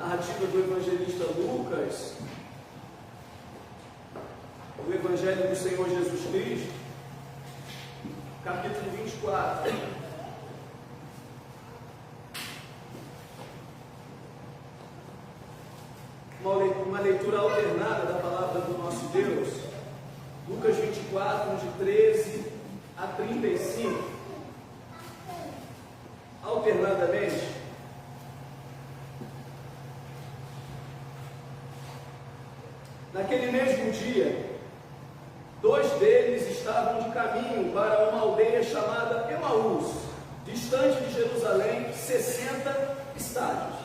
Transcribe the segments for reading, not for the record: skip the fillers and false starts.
narrativa do evangelista Lucas, o Evangelho do Senhor Jesus Cristo, capítulo 24. Uma leitura alternada da palavra do nosso Deus. Lucas 24, de 13 a 35. Alternadamente. Naquele mesmo dia, 2 deles estavam de caminho para uma aldeia chamada Emaús, distante de Jerusalém, 60 estádios.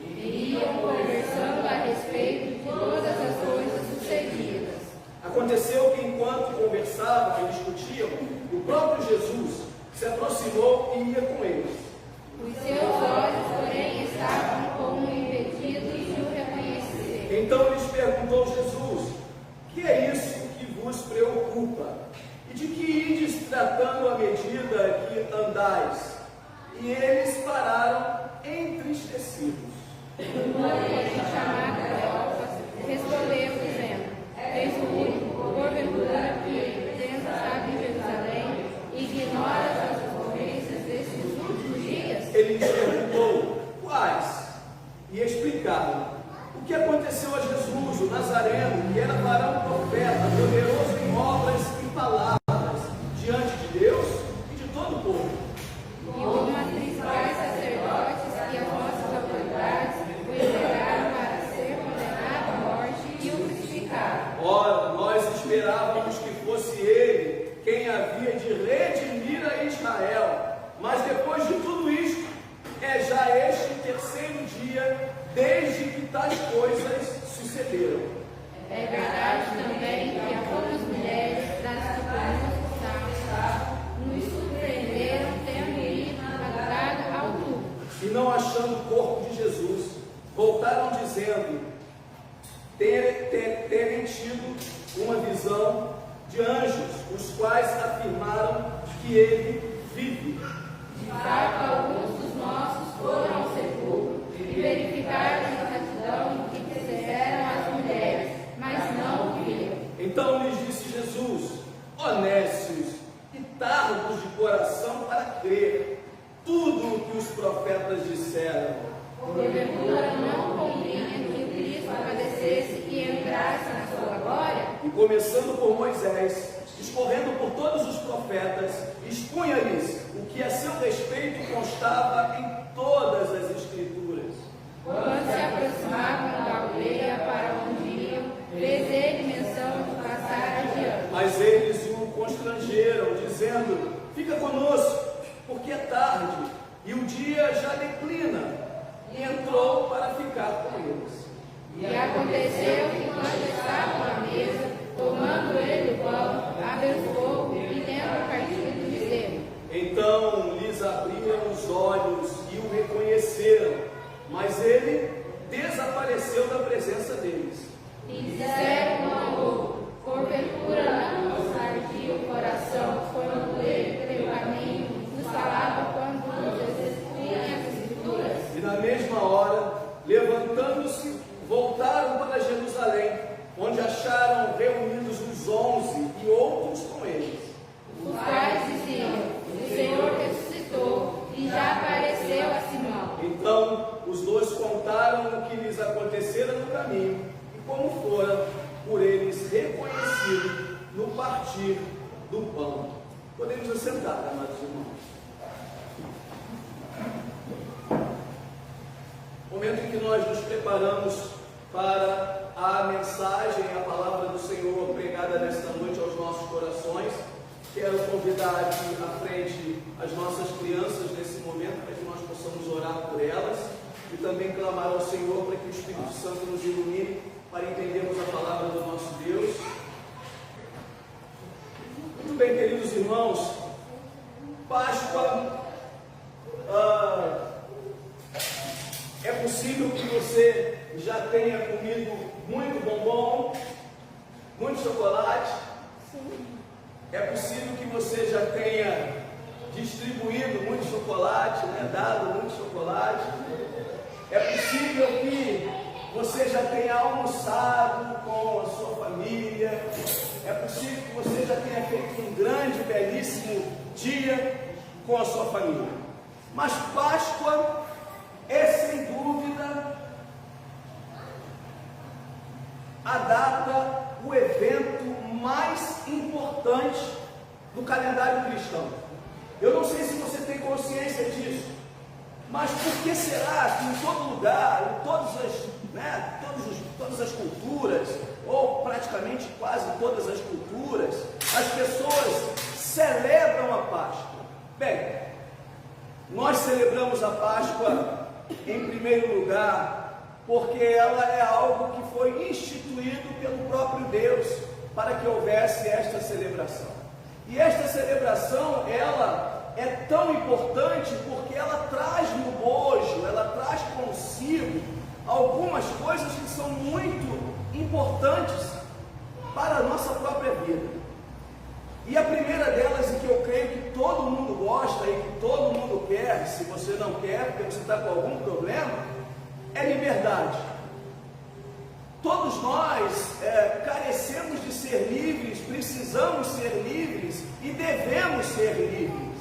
E iam conversando a respeito de todas as coisas sucedidas. Aconteceu que, enquanto conversavam e discutiam, o próprio Jesus se aproximou e ia com eles. Os seus olhos, porém, estavam como impedidos de o reconhecer. Então lhes perguntou Jesus: que é isso que vos preocupa? E de que ides tratando à medida que andais? E eles pararam entristecidos. Uma mulher chamada Cleófas respondeu, dizendo: És o único, porventura, que, tendo estado em Jerusalém, ignoras as ocorrências desses últimos dias? Ele lhes perguntou: quais? E explicaram o que aconteceu a Jesus, o Nazareno, que era varão profeta, poderoso em obras e palavras, diante de Deus e de todo o povo. E os principais sacerdotes e as nossas autoridades o entregaram para ser condenado à morte e o crucificaram. Ora, nós esperávamos que fosse ele quem havia de redimir a Israel. Mas depois de tudo isto, é já este 3º dia desde que tais coisas sucederam. É verdade também que algumas mulheres das que conosco estavam nos surpreenderam tendo ido na madrugada ao túmulo. E não achando o corpo de Jesus, voltaram dizendo terem tido uma visão de anjos, os quais afirmaram que ele vive. De fato, alguns dos nossos foram ao sepulcro e verificaram a exatidão que fizeram as mulheres, mas não o viram. Então lhes disse Jesus: honestos e tardos de coração para crer tudo o que os profetas disseram. Porventura não convinha que o Cristo padecesse e entrasse na sua glória? E começando por Moisés, discorrendo por todos os profetas, expunha-lhes o que a seu respeito constava em todas as Escrituras. Quando se aproximavam da aldeia para onde iam, fez ele menção de passar adiante. Mas eles o constrangeram, dizendo: fica conosco, porque é tarde, e o dia já declina. E entrou para ficar com eles. E aconteceu que, quando estavam à mesa, tomando ele o pão, abençoou e tendo a partido, dizendo: Então lhes abriram os olhos e o reconheceram, mas ele desapareceu da presença deles. E disseram um ao outro: porventura não nos ardia o coração quando ele pelo caminho nos falava quando nos existiam as Escrituras? E na mesma hora, levantando-se, voltaram para Jerusalém, onde acharam reunidos os 11 e outros com eles. Os quais diziam: o Senhor ressuscitou e já apareceu a Simão. Então os 2 contaram o que lhes acontecera no caminho e como fora por eles reconhecido no partir do pão. Podemos assentar, amados irmãos. Momento em que nós nos preparamos para a mensagem, a palavra do Senhor pregada nesta noite aos nossos corações. Quero convidar aqui à frente as nossas crianças nesse momento, para que nós possamos orar por elas e também clamar ao Senhor para que o Espírito Santo nos ilumine para entendermos a palavra do nosso Deus. Muito bem, queridos irmãos, Páscoa, é possível que você já tenha comido muito bombom, muito chocolate. Sim. É possível que você já tenha distribuído muito chocolate, dado muito chocolate. É possível que você já tenha almoçado com a sua família, é possível que você já tenha feito um grande, belíssimo dia com a sua família. Mas Páscoa é sem dúvida a data, o evento mais importante do calendário cristão. Eu não sei se você tem consciência disso, mas por que será que em todo lugar, em todas as culturas, ou praticamente quase todas as culturas, as pessoas celebram a Páscoa? Bem, nós celebramos a Páscoa em primeiro lugar porque ela é algo que foi instituído pelo próprio Deus para que houvesse esta celebração. E esta celebração, ela é tão importante porque ela traz no bojo, ela traz consigo algumas coisas que são muito importantes para a nossa própria vida. E a primeira delas, e que eu creio que todo mundo gosta e que todo mundo quer, se você não quer, porque você está com algum problema, é liberdade. Todos nós carecemos de ser livres, precisamos ser livres e devemos ser livres.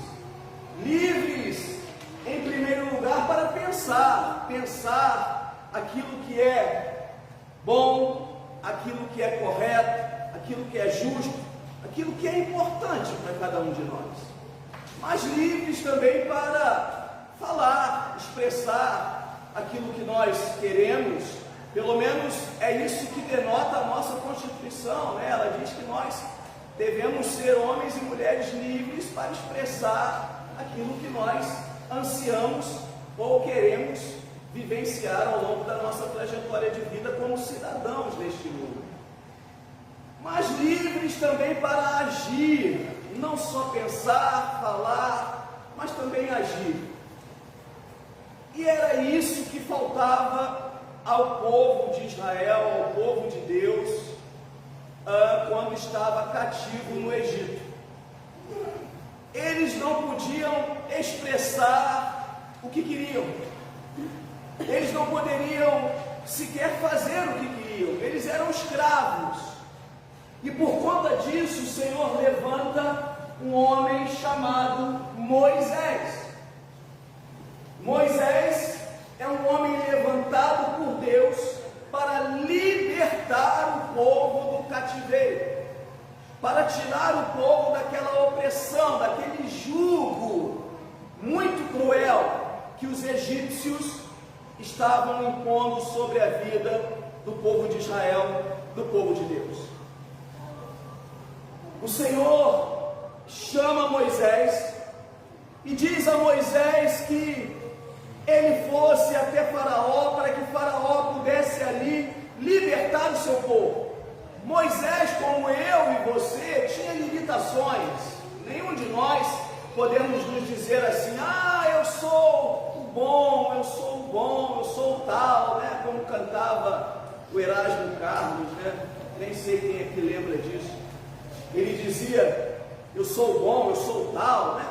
Livres, em primeiro lugar, para pensar aquilo que é bom, aquilo que é correto, aquilo que é justo, aquilo que é importante para cada um de nós. Mas livres também para falar, expressar aquilo que nós queremos. Pelo menos é isso que denota a nossa Constituição, né? Ela diz que nós devemos ser homens e mulheres livres para expressar aquilo que nós ansiamos ou queremos vivenciar ao longo da nossa trajetória de vida como cidadãos deste mundo. Mas livres também para agir, não só pensar, falar, mas também agir. E era isso que faltava ao povo de Israel, ao povo de Deus, quando estava cativo no Egito. Eles não podiam expressar o que queriam, eles não poderiam sequer fazer o que queriam, eles eram escravos. E por conta disso, o Senhor levanta um homem chamado Moisés. Moisés é um homem levantado por Deus para libertar o povo do cativeiro, para tirar o povo daquela opressão, daquele jugo muito cruel que os egípcios estavam impondo sobre a vida do povo de Israel, do povo de Deus. O Senhor chama Moisés e diz a Moisés que ele fosse até Faraó para que Faraó pudesse ali libertar o seu povo. Moisés, como eu e você, tinha limitações. Nenhum de nós podemos nos dizer assim: eu sou o bom, eu sou o bom, eu sou o tal, né? Como cantava o Erasmo Carlos, né? Nem sei quem é que lembra disso. Ele dizia: eu sou o bom, eu sou o tal, né?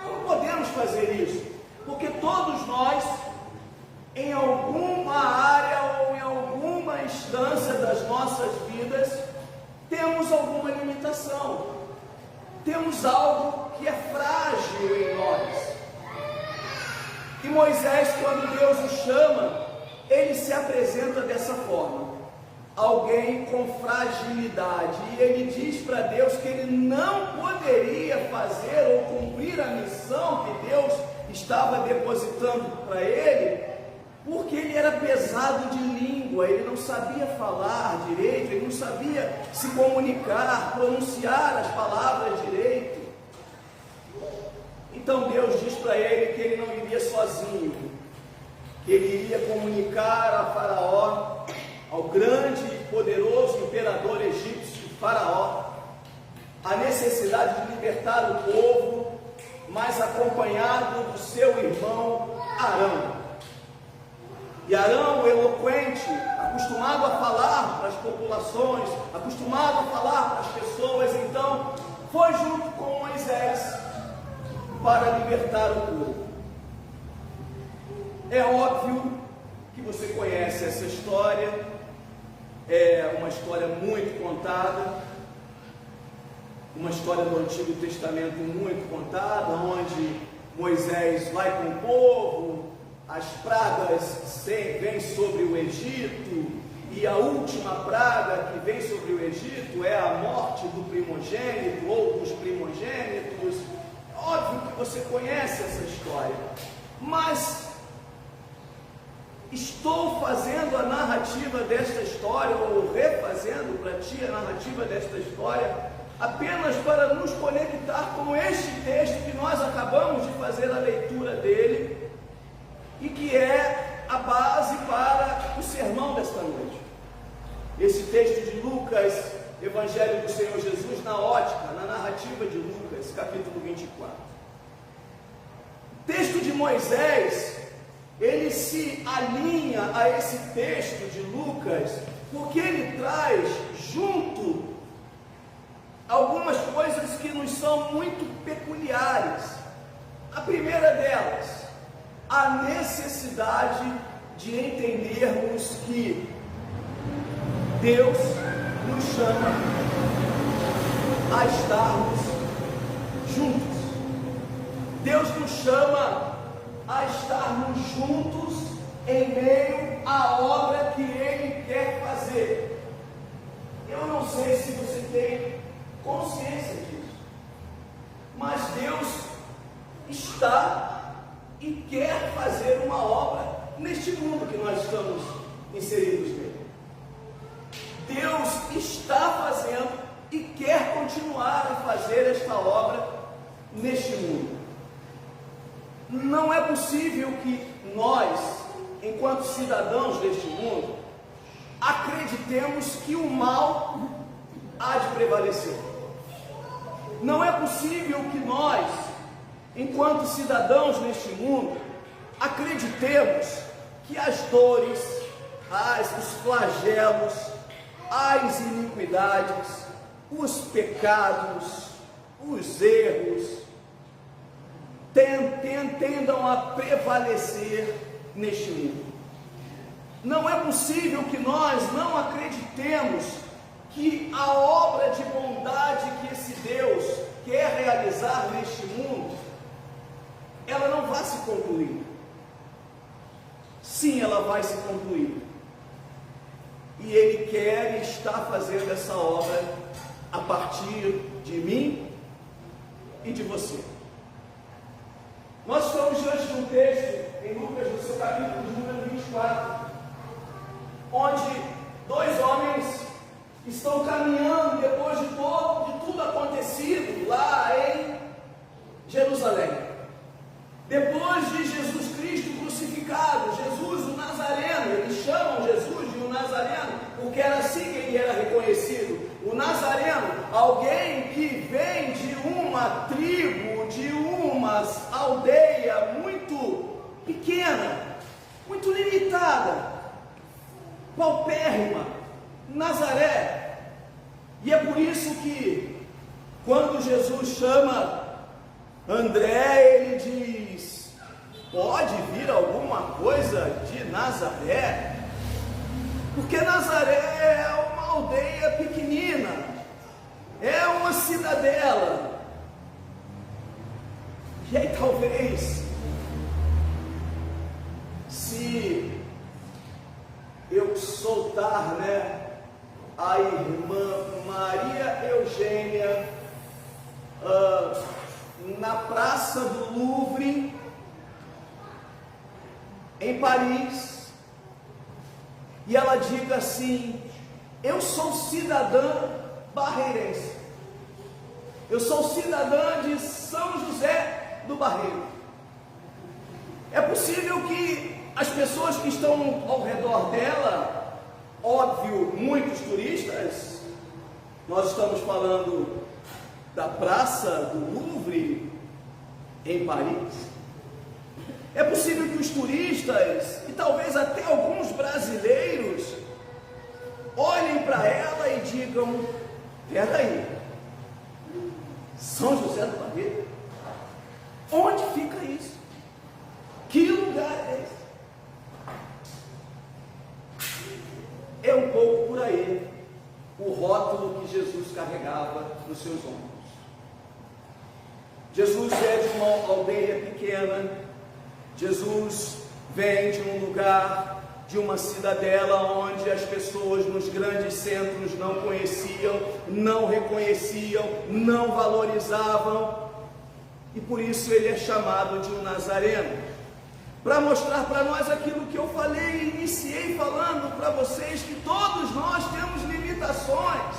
Não podemos fazer isso, porque todos nós, em alguma área ou em alguma instância das nossas vidas, temos alguma limitação, temos algo que é frágil em nós. E Moisés, quando Deus o chama, ele se apresenta dessa forma: alguém com fragilidade, e ele diz para Deus que ele não poderia fazer ou cumprir a missão que Deus estava depositando para ele, porque ele era pesado de língua, ele não sabia falar direito, ele não sabia se comunicar, pronunciar as palavras direito. Então Deus diz para ele que ele não iria sozinho, que ele iria comunicar a Faraó, ao grande e poderoso imperador egípcio Faraó, a necessidade de libertar o povo, mas acompanhado do seu irmão Arão. E Arão, eloquente, acostumado a falar para as populações, acostumado a falar para as pessoas, então foi junto com Moisés para libertar o povo. É óbvio que você conhece essa história, é uma história muito contada, uma história do Antigo Testamento muito contada, onde Moisés vai com o povo, as pragas vêm sobre o Egito, e a última praga que vem sobre o Egito é a morte do primogênito ou dos primogênitos. Óbvio que você conhece essa história, mas estou fazendo a narrativa desta história, ou refazendo para ti a narrativa desta história, apenas para nos conectar com este texto que nós acabamos de fazer a leitura dele, e que é a base para o sermão desta noite. Esse texto de Lucas, Evangelho do Senhor Jesus, na ótica, na narrativa de Lucas, capítulo 24. O texto de Moisés, ele se alinha a esse texto de Lucas, porque ele traz junto algumas coisas que nos são muito peculiares. A primeira delas, a necessidade de entendermos que Deus nos chama a estarmos juntos. Deus nos chama a estarmos juntos em meio à obra que Ele quer fazer. Eu não sei se você tem consciência disso, mas Deus está e quer fazer uma obra neste mundo que nós estamos inseridos nele. Deus está fazendo e quer continuar a fazer esta obra neste mundo. Não é possível que nós, enquanto cidadãos deste mundo, acreditemos que o mal há de prevalecer. Não é possível que nós, enquanto cidadãos neste mundo, acreditemos que as dores, os flagelos, as iniquidades, os pecados, os erros, tendam a prevalecer neste mundo. Não é possível que nós não acreditemos que a obra de bondade que esse Deus quer realizar neste mundo, ela não vai se concluir. Sim, ela vai se concluir. E Ele quer e está fazendo essa obra a partir de mim e de você. Nós estamos diante de um texto em Lucas, no seu capítulo de número 24, onde dois homens estão caminhando depois de tudo acontecido lá em Jerusalém. Depois de Jesus Cristo crucificado, Jesus o Nazareno, eles chamam Jesus de o Nazareno, porque era assim que ele era reconhecido. O Nazareno, alguém que vem de uma tribo, de uma aldeia muito pequena, muito limitada, paupérrima, Nazaré. E é por isso que quando Jesus chama André, ele diz: pode vir alguma coisa de Nazaré? Porque Nazaré é uma aldeia pequenina, é uma cidadela. E aí talvez, se eu soltar, a irmã Maria Eugênia na Praça do Louvre, em Paris, e ela diga assim: eu sou cidadã barreirense, eu sou cidadã de São José do Barreiro. É possível que as pessoas que estão ao redor dela, óbvio, muitos turistas, nós estamos falando da Praça do Louvre em Paris, é possível que os turistas e talvez até alguns brasileiros olhem para ela e digam: peraí, São José do Barreiro? Onde fica isso? Que lugar é esse? rótulo que Jesus carregava nos seus ombros. Jesus é de uma aldeia pequena, Jesus vem de um lugar, de uma cidadela onde as pessoas nos grandes centros não conheciam, não reconheciam, não valorizavam, e por isso ele é chamado de um Nazareno, para mostrar para nós aquilo que eu falei e iniciei falando para vocês, que todos nós temos limitações,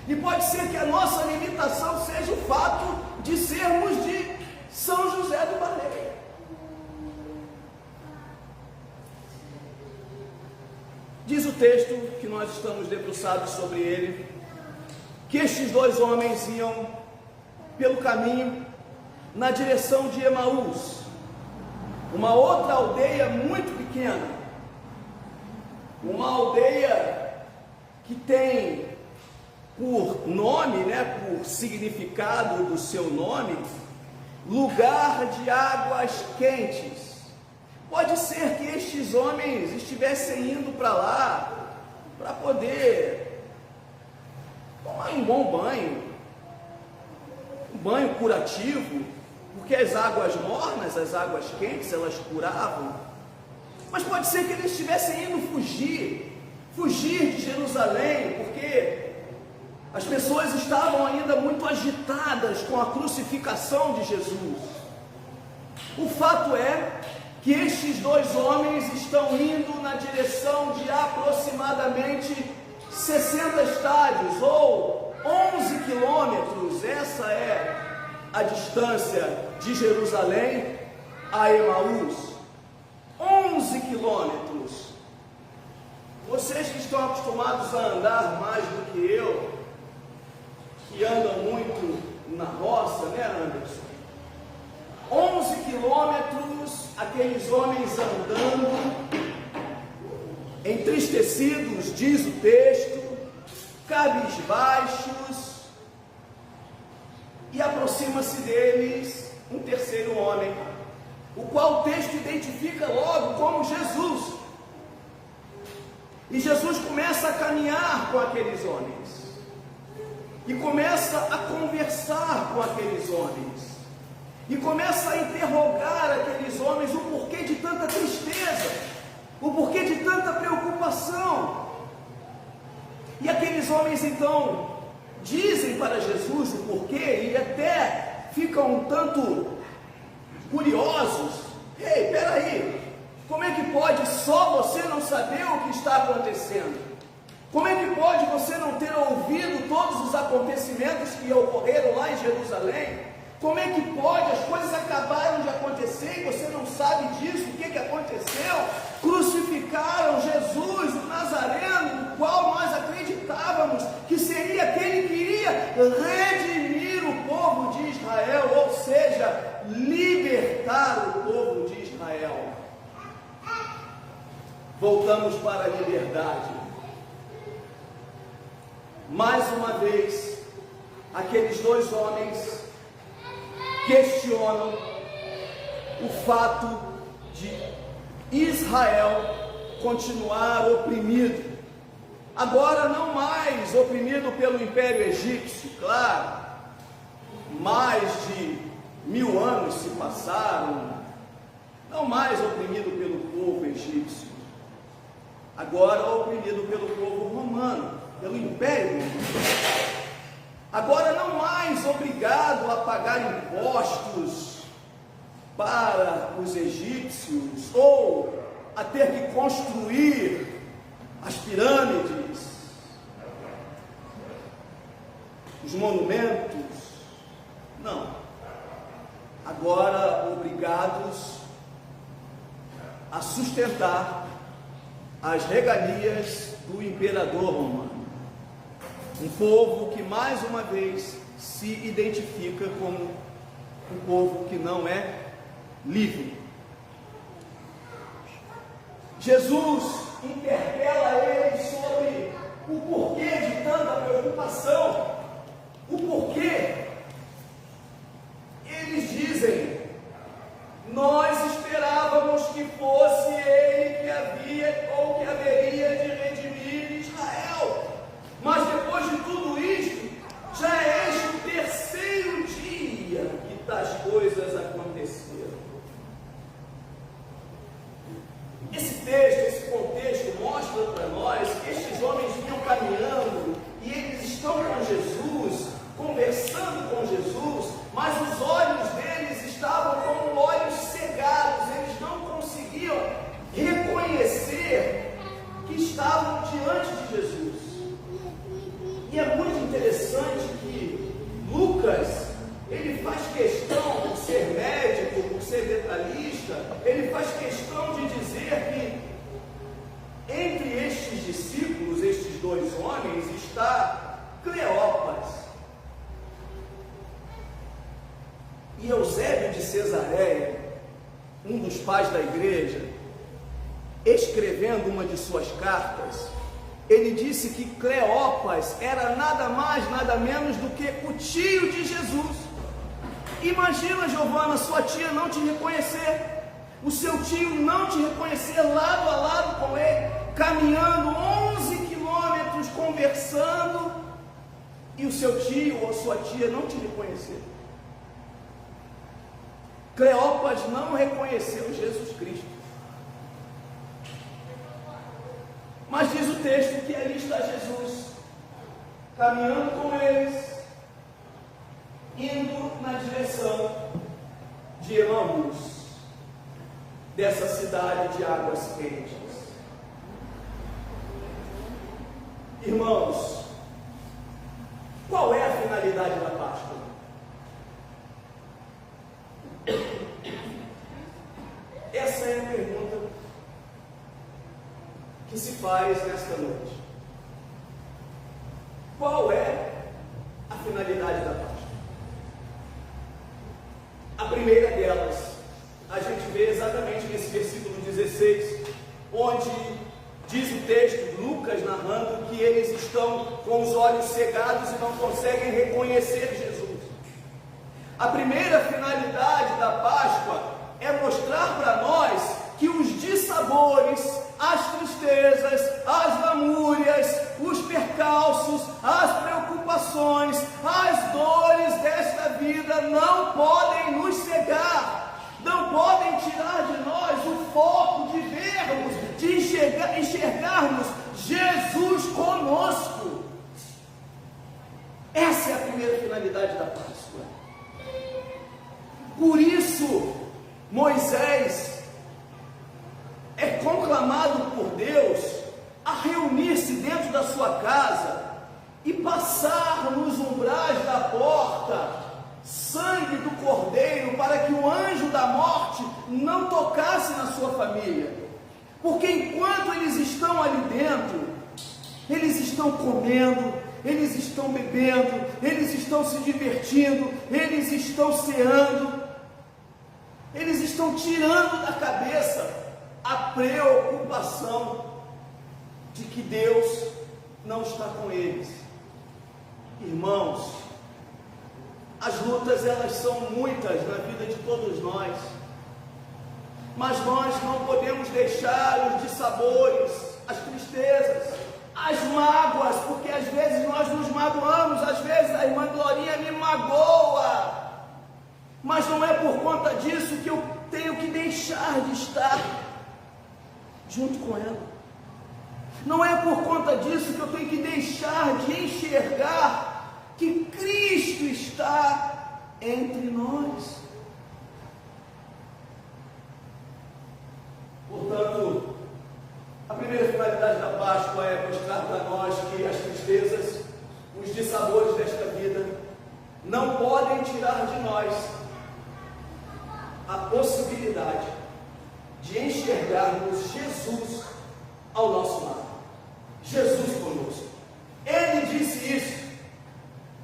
e pode ser que a nossa limitação seja o fato de sermos de São José do Barreiro. Diz o texto que nós estamos debruçados sobre ele, que estes dois homens iam pelo caminho na direção de Emaús, uma outra aldeia muito pequena, uma aldeia que tem por nome, por significado do seu nome, lugar de águas quentes. Pode ser que estes homens estivessem indo para lá para poder tomar um bom banho, um banho curativo, porque as águas mornas, as águas quentes, elas curavam. Mas pode ser que eles estivessem indo fugir de Jerusalém, porque as pessoas estavam ainda muito agitadas com a crucificação de Jesus. O fato é que estes dois homens estão indo na direção de aproximadamente 60 estádios, ou 11 quilômetros, essa é a distância de Jerusalém a Emaús, 11 quilômetros. Vocês que estão acostumados a andar mais do que eu, que andam muito na roça, Anderson? 11 quilômetros, aqueles homens andando, entristecidos, diz o texto, cabisbaixos, e aproxima-se deles um terceiro homem, o qual o texto identifica logo como Jesus. E Jesus começa a caminhar com aqueles homens, e começa a conversar com aqueles homens, e começa a interrogar aqueles homens o porquê de tanta tristeza, o porquê de tanta preocupação. E aqueles homens então dizem para Jesus o porquê, e até ficam um tanto curiosos. Ei, peraí, como é que pode só você não saber o que está acontecendo? Como é que pode você não ter ouvido todos os acontecimentos que ocorreram lá em Jerusalém? Como é que pode? As coisas acabaram de acontecer e você não sabe disso. O que aconteceu? Crucificaram Jesus, o Nazareno, no qual nós acreditávamos que seria aquele que iria redimir o povo de Israel, ou seja, libertar o povo de Israel. Voltamos para a liberdade. Mais uma vez, aqueles dois homens questionam o fato de Israel continuar oprimido, agora não mais oprimido pelo Império Egípcio, claro, mais de 1000 anos se passaram, não mais oprimido pelo povo egípcio, agora oprimido pelo povo romano, pelo Império Romano. Agora não mais obrigado a pagar impostos para os egípcios, ou a ter que construir as pirâmides, os monumentos. Não. Agora obrigados a sustentar as regalias do imperador romano. Um povo que mais uma vez se identifica como um povo que não é livre. Jesus interpela eles sobre o porquê de tanta preocupação, o porquê. Eles dizem: nós esperávamos que fosse ele que havia ou que haveria de redimir Israel. Mas depois de dizer que estavam diante de Jesus. E é muito interessante que Lucas, ele faz questão, por ser médico, por ser detalhista, ele faz questão de dizer que entre estes discípulos, estes dois homens, está Cleopas. E Eusébio de Cesareia, um dos pais da igreja, escrevendo uma de suas cartas, ele disse que Cleopas era nada mais, nada menos do que o tio de Jesus. Imagina, Giovana, sua tia não te reconhecer, o seu tio não te reconhecer lado a lado com ele, caminhando 11 quilômetros, conversando, e o seu tio ou a sua tia não te reconhecer. Cleopas não reconheceu Jesus Cristo. Mas diz o texto que ali está Jesus, caminhando com eles, indo na direção de Emaús, dessa cidade de águas quentes. Irmãos, qual é a finalidade da Páscoa? Essa é a pergunta que se faz nesta noite. Qual é a finalidade da Páscoa? A primeira delas, a gente vê exatamente nesse versículo 16, onde diz o texto, Lucas narrando, que eles estão com os olhos cegados e não conseguem reconhecer Jesus. A primeira finalidade da Páscoa é mostrar para nós que os dissabores, as tristezas, as lamúrias, os percalços, as preocupações, as dores desta vida não podem nos cegar, não podem tirar de nós o foco de vermos, de enxergarmos Jesus conosco. Essa é a primeira finalidade da Páscoa. Por isso, Moisés é conclamado por Deus a reunir-se dentro da sua casa e passar nos umbrais da porta sangue do cordeiro, para que o anjo da morte não tocasse na sua família, porque enquanto eles estão ali dentro, eles estão comendo, eles estão bebendo, eles estão se divertindo, eles estão ceando, eles estão tirando da cabeça a preocupação de que Deus não está com eles. Irmãos, as lutas elas são muitas na vida de todos nós, mas nós não podemos deixar os dissabores, as tristezas, as mágoas, porque às vezes nós nos magoamos, às vezes a irmã Glorinha me magoa, mas não é por conta disso que eu tenho que deixar de estar junto com ela. Não é por conta disso que eu tenho que deixar de enxergar que Cristo está entre nós. Portanto, a primeira finalidade da Páscoa é mostrar para nós que as tristezas, os dissabores desta vida não podem tirar de nós a possibilidade de enxergarmos Jesus ao nosso lado, Jesus conosco. Ele disse isso,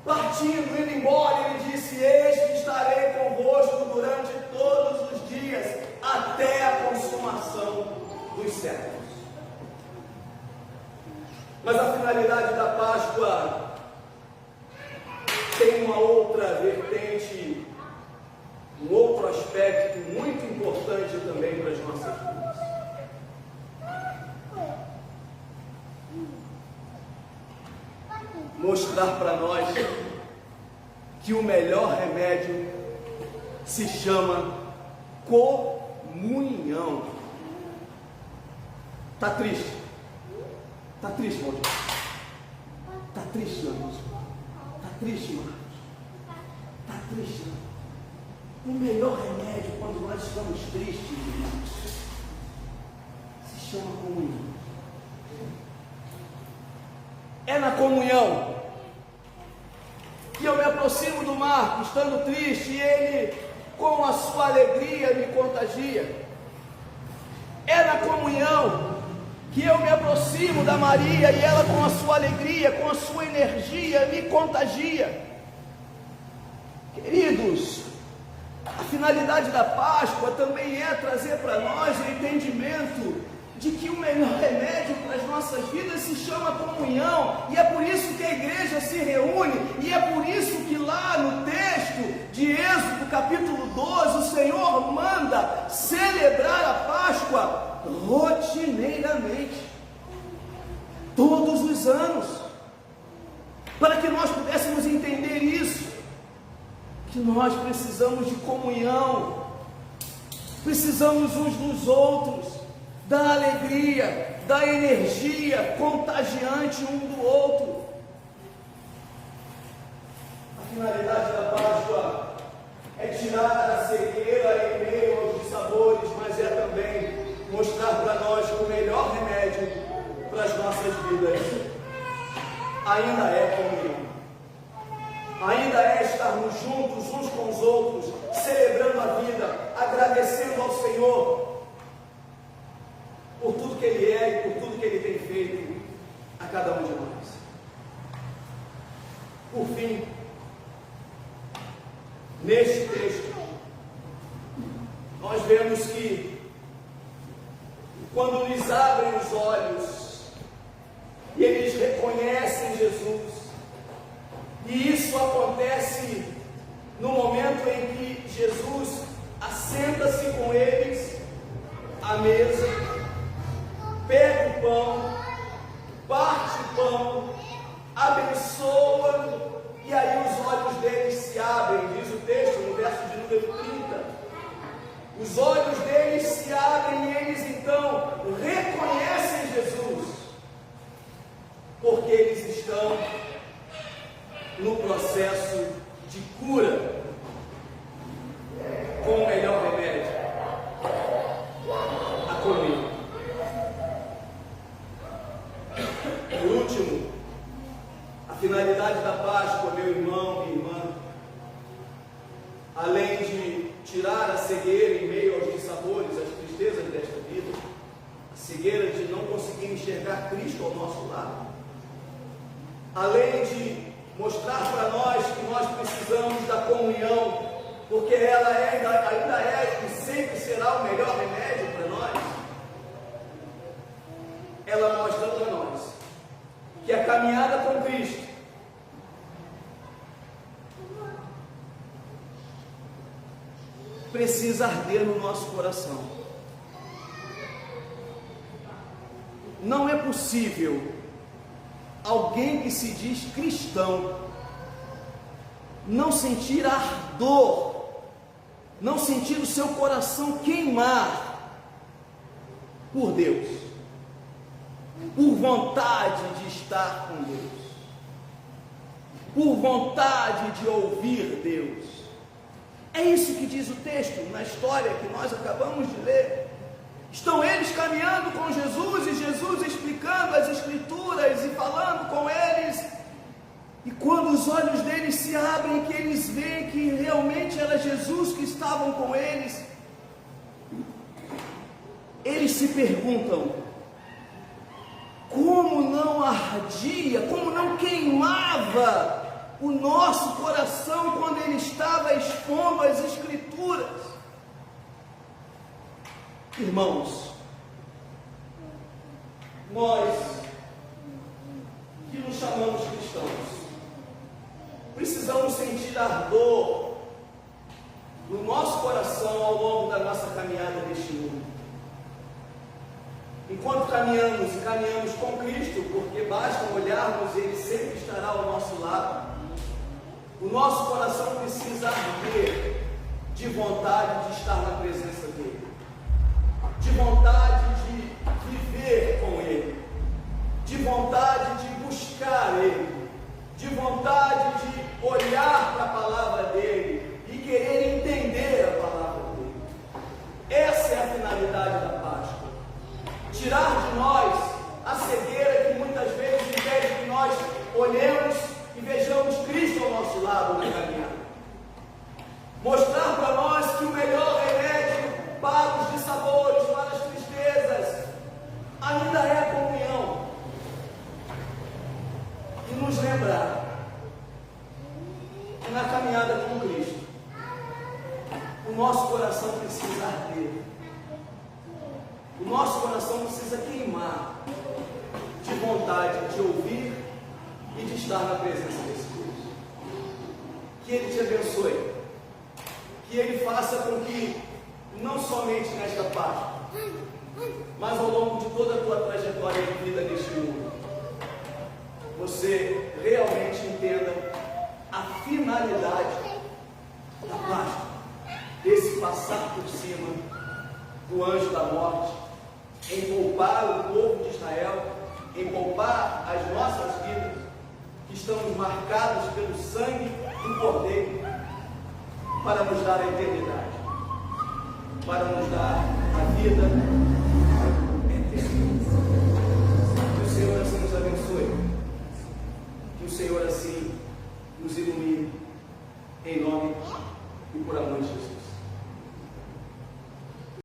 partindo, indo embora, ele disse: eis que estarei convosco durante todos os dias, até a consumação dos séculos. Mas a finalidade da Páscoa tem uma outra vertente, um outro aspecto muito importante também para as nossas vidas. Mostrar para nós que o melhor remédio se chama comunhão. Está triste? Está triste, meu irmão? Está triste, meu irmão? Está triste, Marcos? Está triste, não? O melhor remédio quando nós estamos tristes, irmãos, se chama comunhão. É na comunhão que eu me aproximo do Marco, estando triste, e ele, com a sua alegria, me contagia. É na comunhão que eu me aproximo da Maria, e ela, com a sua alegria, com a sua energia, me contagia. Queridos, a finalidade da Páscoa também é trazer para nós o entendimento de que o melhor remédio para as nossas vidas se chama comunhão, e é por isso que a igreja se reúne, e é por isso que lá no texto de Êxodo capítulo 12, o Senhor manda celebrar a Páscoa rotineiramente, todos os anos, para que nós pudéssemos entender isso, que nós precisamos de comunhão, precisamos uns dos outros, da alegria, da energia contagiante um do outro. A finalidade da Páscoa é tirar a cegueira em meio aos dissabores, mas é também mostrar para nós que o melhor remédio para as nossas vidas ainda é comunhão, ainda é estarmos juntos uns com os outros, celebrando a vida, agradecendo ao Senhor por tudo que Ele é e por tudo que Ele tem feito a cada um de nós. Por fim, neste texto, nós vemos que quando lhes abrem os olhos e eles reconhecem Jesus, e isso acontece no momento em que Jesus assenta-se com eles à mesa, pega o pão, parte o pão, abençoa, e aí os olhos deles se abrem, diz o texto no verso de número 30. Os olhos deles se abrem e eles então reconhecem Jesus, porque eles estão no processo de cura, com o melhor remédio, a comunhão. Por último, a finalidade da Páscoa, meu irmão, minha irmã, além de tirar a cegueira em meio aos dissabores, às tristezas desta vida, a cegueira de não conseguir enxergar Cristo ao nosso lado, além de mostrar para nós que nós precisamos da comunhão, porque ela ainda é e sempre será o melhor remédio para nós, ela mostra para nós que a caminhada com Cristo precisa arder no nosso coração. Não é possível alguém que se diz cristão não sentir ardor, não sentir o seu coração queimar por Deus, por vontade de estar com Deus, por vontade de ouvir Deus. É isso que diz o texto na história que nós acabamos de ler. Estão eles caminhando com Jesus e Jesus explicando as Escrituras e falando com eles. E quando os olhos deles se abrem, que eles veem que realmente era Jesus que estavam com eles, eles se perguntam: como não ardia, como não queimava o nosso coração quando ele estava expondo as Escrituras? Irmãos, nós que nos chamamos cristãos, precisamos sentir ardor no nosso coração ao longo da nossa caminhada neste mundo. Enquanto caminhamos e caminhamos com Cristo, porque basta olharmos, Ele sempre estará ao nosso lado, o nosso coração precisa arder de vontade de estar na presença dEle, de vontade de viver com Ele, de vontade de buscar Ele, de vontade de olhar para a palavra dEle e querer entender a palavra dEle. Essa é a finalidade da Páscoa. Tirar Mostrar para nós que o melhor remédio para os dissabores, para as tristezas, ainda é a comunhão. E nos lembrar que na caminhada com Cristo, o nosso coração precisa arder. O nosso coração precisa queimar de vontade de ouvir e de estar na presença desse Deus. Que Ele te abençoe. Que Ele faça com que, não somente nesta parte, mas ao longo de toda a tua trajetória de vida neste mundo, você realmente entenda a finalidade da Páscoa, desse passar por cima do anjo da morte, em poupar o povo de Israel, em poupar as nossas vidas, que estamos marcadas pelo sangue do Cordeiro, para nos dar a eternidade, para nos dar a vida eterna. Que o Senhor assim nos abençoe, que o Senhor assim nos ilumine,